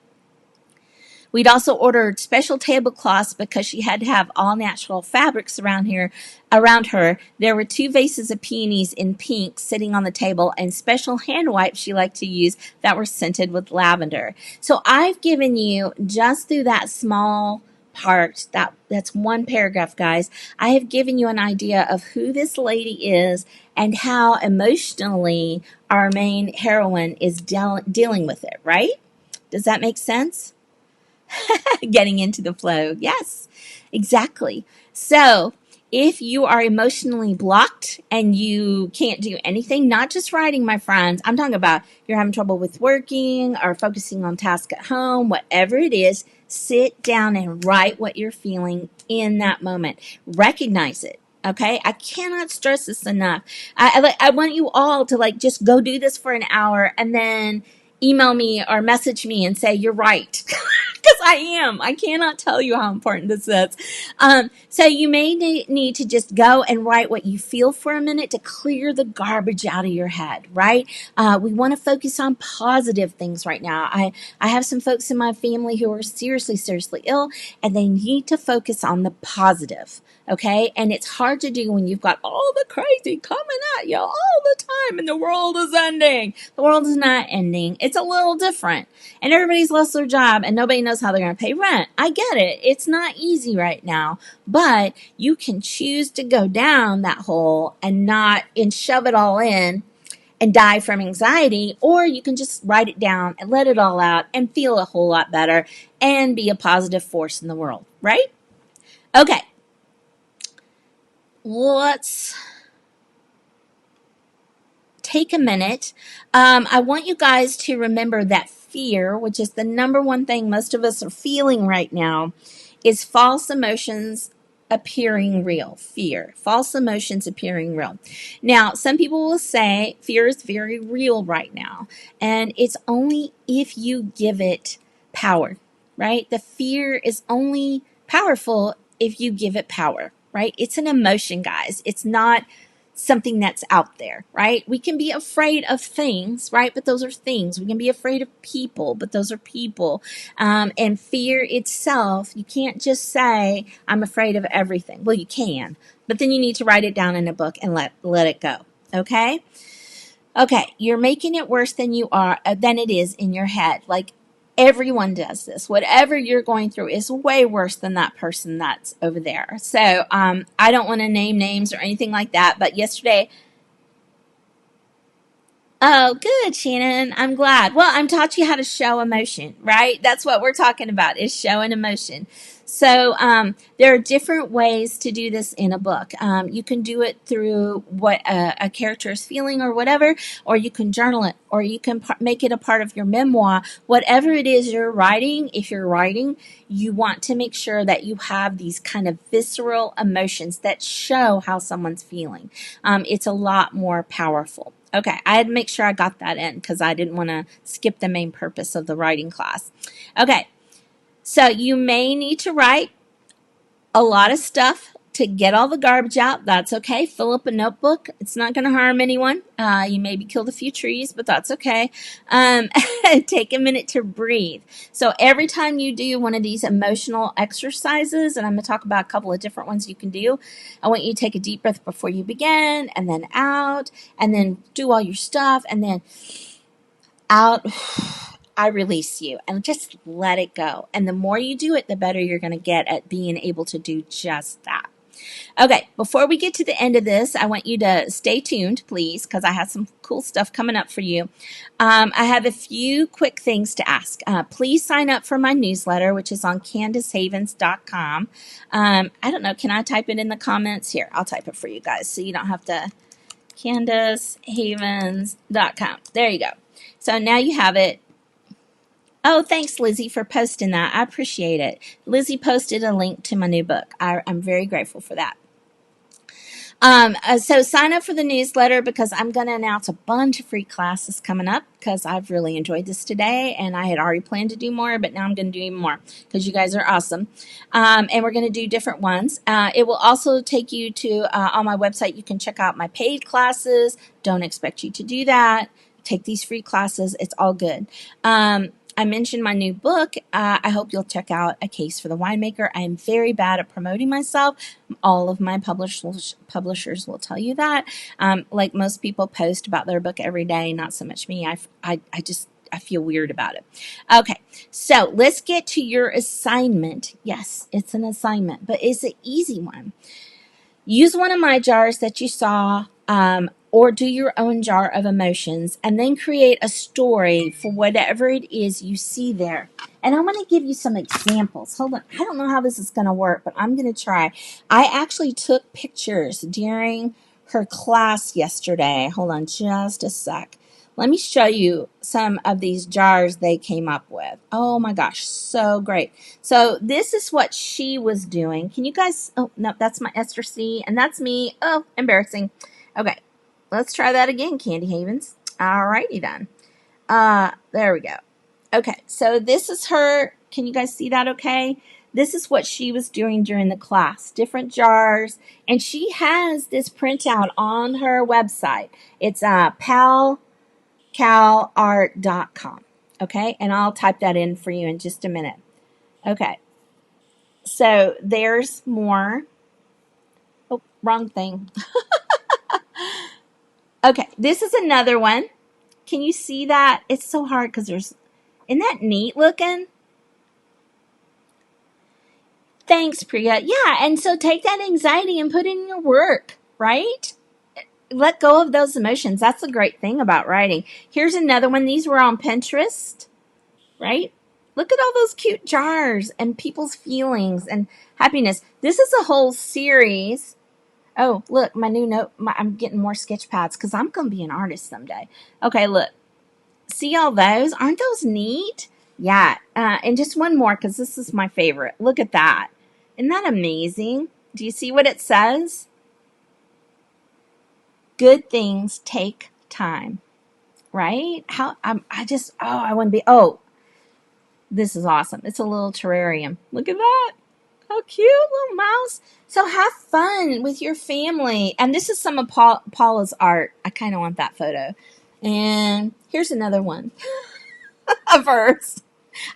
We'd also ordered special tablecloths because she had to have all natural fabrics around her. There were 2 vases of peonies in pink sitting on the table and special hand wipes she liked to use that were scented with lavender. So I've given you, just through that small part, that's one paragraph, guys, I have given you an idea of who this lady is and how emotionally our main heroine is dealing with it, right? Does that make sense? Getting into the flow. Yes, exactly. So if you are emotionally blocked and you can't do anything, not just writing, my friends, I'm talking about you're having trouble with working or focusing on tasks at home, whatever it is, sit down and write what you're feeling in that moment. Recognize it. Okay, I cannot stress this enough. I want you all to just go do this for an hour and then email me or message me and say you're right. Because I am. I cannot tell you how important this is. So you may need to just go and write what you feel for a minute to clear the garbage out of your head, right? We want to focus on positive things right now. I have some folks in my family who are seriously, seriously ill, and they need to focus on the positive. Okay. And it's hard to do when you've got all the crazy coming at you all the time and the world is ending. The world is not ending. It's a little different. And everybody's lost their job and nobody knows how they're going to pay rent. I get it. It's not easy right now, but you can choose to go down that hole and shove it all in and die from anxiety, or you can just write it down and let it all out and feel a whole lot better and be a positive force in the world, right? Okay. Let's take a minute. I want you guys to remember that fear, which is the number one thing most of us are feeling right now, is false emotions appearing real. Fear, false emotions appearing real. Now, some people will say fear is very real right now, and it's only if you give it power, right? The fear is only powerful if you give it power, right? It's an emotion, guys. It's not something that's out there, right? We can be afraid of things, right? But those are things. We can be afraid of people, but those are people. And fear itself, you can't just say, I'm afraid of everything. Well, you can, but then you need to write it down in a book and let it go. Okay? Okay, you're making it worse than it is in your head. Everyone does this. Whatever you're going through is way worse than that person that's over there. So I don't want to name names or anything like that. But yesterday, oh, good, Shannon. I'm glad. Well, I'm taught you how to show emotion, right? That's what we're talking about, is showing emotion. So there are different ways to do this in a book. You can do it through what a character is feeling or whatever, or you can journal it, or you can make it a part of your memoir. Whatever it is you're writing, if you're writing, you want to make sure that you have these kind of visceral emotions that show how someone's feeling. It's a lot more powerful. Okay, I had to make sure I got that in because I didn't want to skip the main purpose of the writing class. Okay, so you may need to write a lot of stuff to get all the garbage out. That's okay. Fill up a notebook. It's not going to harm anyone. You maybe killed a few trees, but that's okay. Take a minute to breathe. So every time you do one of these emotional exercises, and I'm going to talk about a couple of different ones you can do, I want you to take a deep breath before you begin, and then out, and then do all your stuff, and then out. I release you, and just let it go. And the more you do it, the better you're going to get at being able to do just that. Okay, before we get to the end of this, I want you to stay tuned, please, because I have some cool stuff coming up for you. I have a few quick things to ask. Please sign up for my newsletter, which is on CandaceHavens.com. I don't know, can I type it in the comments? Here, I'll type it for you guys so you don't have to. CandaceHavens.com. There you go. So now you have it. Oh, thanks, Lizzie, for posting that. I appreciate it. Lizzie posted a link to my new book. I'm very grateful for that. So sign up for the newsletter because I'm going to announce a bunch of free classes coming up because I've really enjoyed this today and I had already planned to do more, but now I'm going to do even more because you guys are awesome. And we're going to do different ones. It will also take you to, on my website, you can check out my paid classes. Don't expect you to do that. Take these free classes. It's all good. I mentioned my new book. I hope you'll check out A Case for the Winemaker. I am very bad at promoting myself. All of my publishers will tell you that. Like most people post about their book every day, not so much me. I feel weird about it. Okay, so let's get to your assignment. Yes, it's an assignment, but it's an easy one. Use one of my jars that you saw, or do your own jar of emotions, and then create a story for whatever it is you see there. And I'm going to give you some examples. Hold on. I don't know how this is going to work, but I'm going to try. I actually took pictures during her class yesterday. Hold on just a sec. Let me show you some of these jars they came up with. Oh my gosh, so great. So this is what she was doing. Can you guys, oh no, that's my Esther C, and that's me. Oh, embarrassing. Okay, let's try that again, Candy Havens. Alrighty then. There we go. Okay, so this is her. Can you guys see that okay? This is what she was doing during the class. Different jars. And she has this printout on her website. It's palcalart.com. Okay, and I'll type that in for you in just a minute. Okay, so there's more. Oh, wrong thing. Okay, this is another one. Can you see that? It's so hard because isn't that neat looking? Thanks, Priya. Yeah, and so take that anxiety and put it in your work, right? Let go of those emotions. That's the great thing about writing. Here's another one. These were on Pinterest, right? Look at all those cute jars and people's feelings and happiness. This is a whole series. Oh, look, my new note. I'm getting more sketch pads because I'm going to be an artist someday. Okay, look. See all those? Aren't those neat? Yeah. And just one more because this is my favorite. Look at that. Isn't that amazing? Do you see what it says? Good things take time, right? I want to be, this is awesome. It's a little terrarium. Look at that. How cute, little mouse. So have fun with your family. And this is some of Paula's art. I kind of want that photo. And here's another one of hers.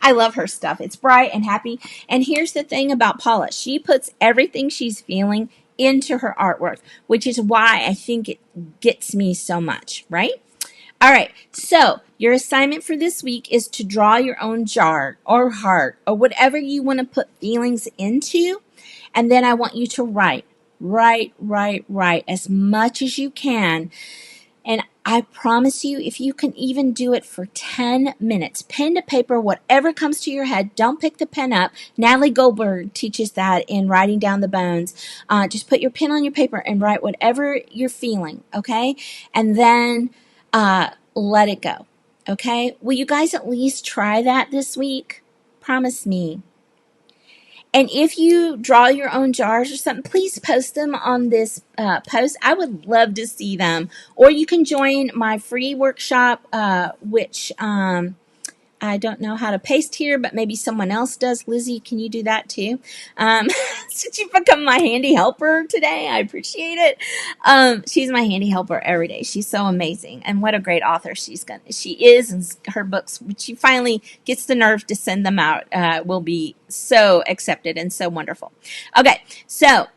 I love her stuff. It's bright and happy. And here's the thing about Paula. She puts everything she's feeling into her artwork, which is why I think it gets me so much, right? All right. So your assignment for this week is to draw your own jar or heart or whatever you want to put feelings into. And then I want you to write as much as you can. And I promise you, if you can even do it for 10 minutes, pen to paper, whatever comes to your head, don't pick the pen up. Natalie Goldberg teaches that in Writing Down the Bones. Just put your pen on your paper and write whatever you're feeling, okay? And then let it go, okay? Will you guys at least try that this week? Promise me. And if you draw your own jars or something, please post them on this post. I would love to see them. Or you can join my free workshop, which I don't know how to paste here, but maybe someone else does. Lizzie, can you do that too? Since you've become my handy helper today, I appreciate it. She's my handy helper every day. She's so amazing. And what a great author she is. And her books, when she finally gets the nerve to send them out, will be so accepted and so wonderful. Okay, so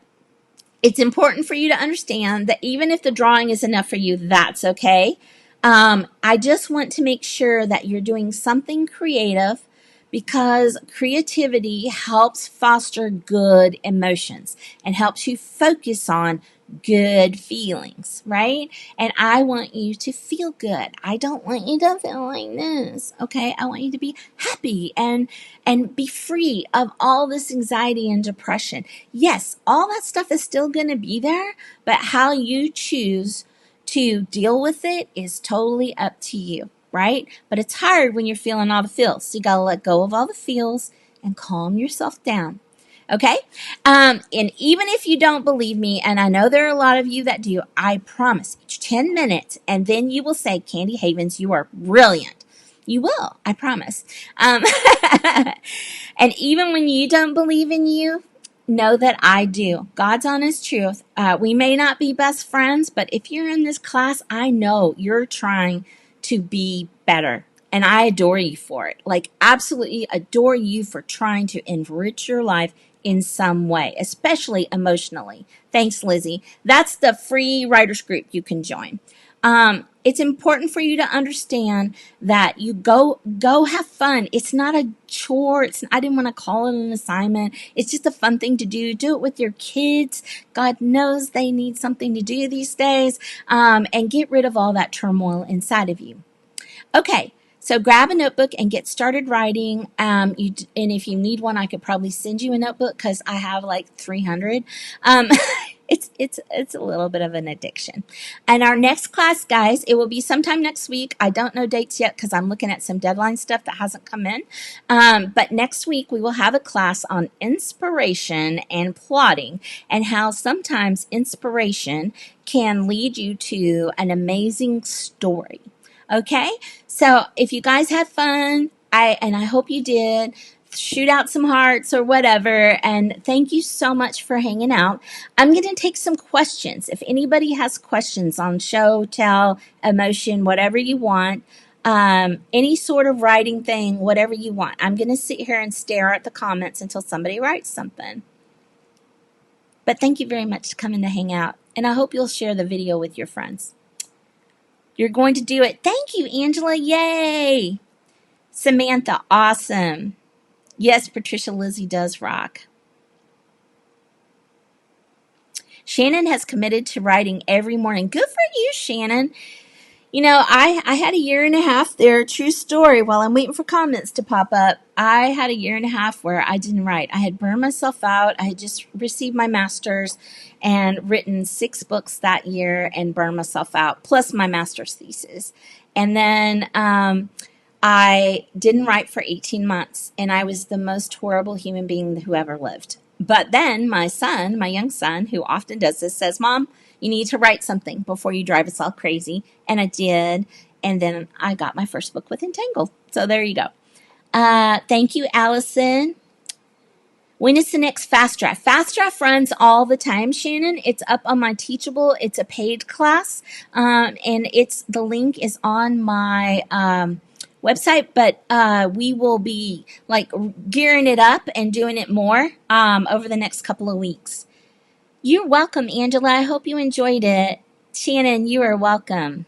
it's important for you to understand that even if the drawing is enough for you, that's okay. I just want to make sure that you're doing something creative because creativity helps foster good emotions and helps you focus on good feelings, right? And I want you to feel good. I don't want you to feel like this, okay? I want you to be happy and be free of all this anxiety and depression. Yes, all that stuff is still going to be there, but how you choose to deal with it is totally up to you, right? But it's hard when you're feeling all the feels. So you got to let go of all the feels and calm yourself down. Okay. And even if you don't believe me, and I know there are a lot of you that do, I promise 10 minutes, and then you will say, Candy Havens, you are brilliant. You will, I promise. Um, and even when you don't believe in you, know that I do. God's honest truth. We may not be best friends, but if you're in this class, I know you're trying to be better. And I adore you for it. Like, absolutely adore you for trying to enrich your life in some way, especially emotionally. Thanks, Lizzie. That's the free writers group you can join. It's important for you to understand that you go have fun. It's not a chore. I didn't want to call it an assignment. It's just a fun thing to do. Do it with your kids. God knows they need something to do these days. And get rid of all that turmoil inside of you. Okay, so grab a notebook and get started writing. And if you need one, I could probably send you a notebook because I have like 300. Um, it's a little bit of an addiction. And our next class, guys, it will be sometime next week. I don't know dates yet because I'm looking at some deadline stuff that hasn't come in. But next week we will have a class on inspiration and plotting, and how sometimes inspiration can lead you to an amazing story. Okay, so if you guys had fun, I hope you did. Shoot out some hearts or whatever, and thank you so much for hanging out. I'm going to take some questions. If anybody has questions on show, tell, emotion, whatever you want, any sort of writing thing, whatever you want. I'm going to sit here and stare at the comments until somebody writes something. But thank you very much for coming to hang out, and I hope you'll share the video with your friends. You're going to do it. Thank you, Angela. Yay. Samantha, awesome. Yes, Patricia, Lizzie does rock. Shannon has committed to writing every morning. Good for you, Shannon. You know, I had a year and a half there, true story, while I'm waiting for comments to pop up. I had a year and a half where I didn't write. I had burned myself out. I had just received my master's and written 6 books that year and burned myself out, plus my master's thesis. And then I didn't write for 18 months, and I was the most horrible human being who ever lived. But then my son, my young son, who often does this, says, Mom, you need to write something before you drive us all crazy. And I did. And then I got my first book with Entangled. So there you go. Thank you, Allison. When is the next Fast Draft? Fast Draft runs all the time, Shannon. It's up on my Teachable. It's a paid class. And the link is on my website, but we will be like gearing it up and doing it more over the next couple of weeks. You're welcome, Angela. I hope you enjoyed it. Shannon, you are welcome.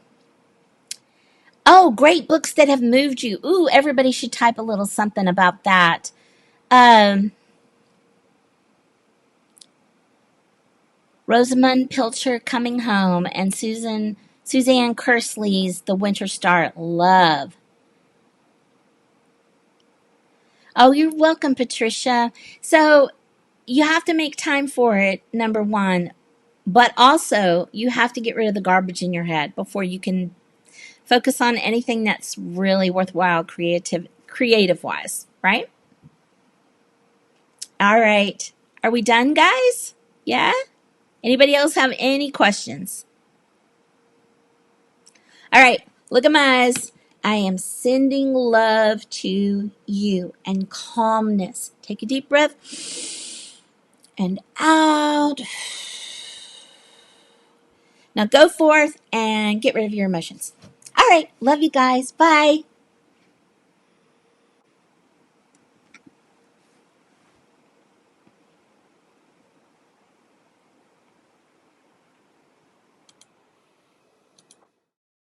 Oh, great books that have moved you. Ooh, everybody should type a little something about that. Rosamund Pilcher, Coming Home, and Suzanne Kersley's The Winter Star. Love. Oh, you're welcome, Patricia. So you have to make time for it, number one. But also, you have to get rid of the garbage in your head before you can focus on anything that's really worthwhile creative-wise, right? All right. Are we done, guys? Yeah? Anybody else have any questions? All right. Look at my eyes. I am sending love to you and calmness. Take a deep breath and out. Now go forth and get rid of your emotions. All right. Love you guys. Bye.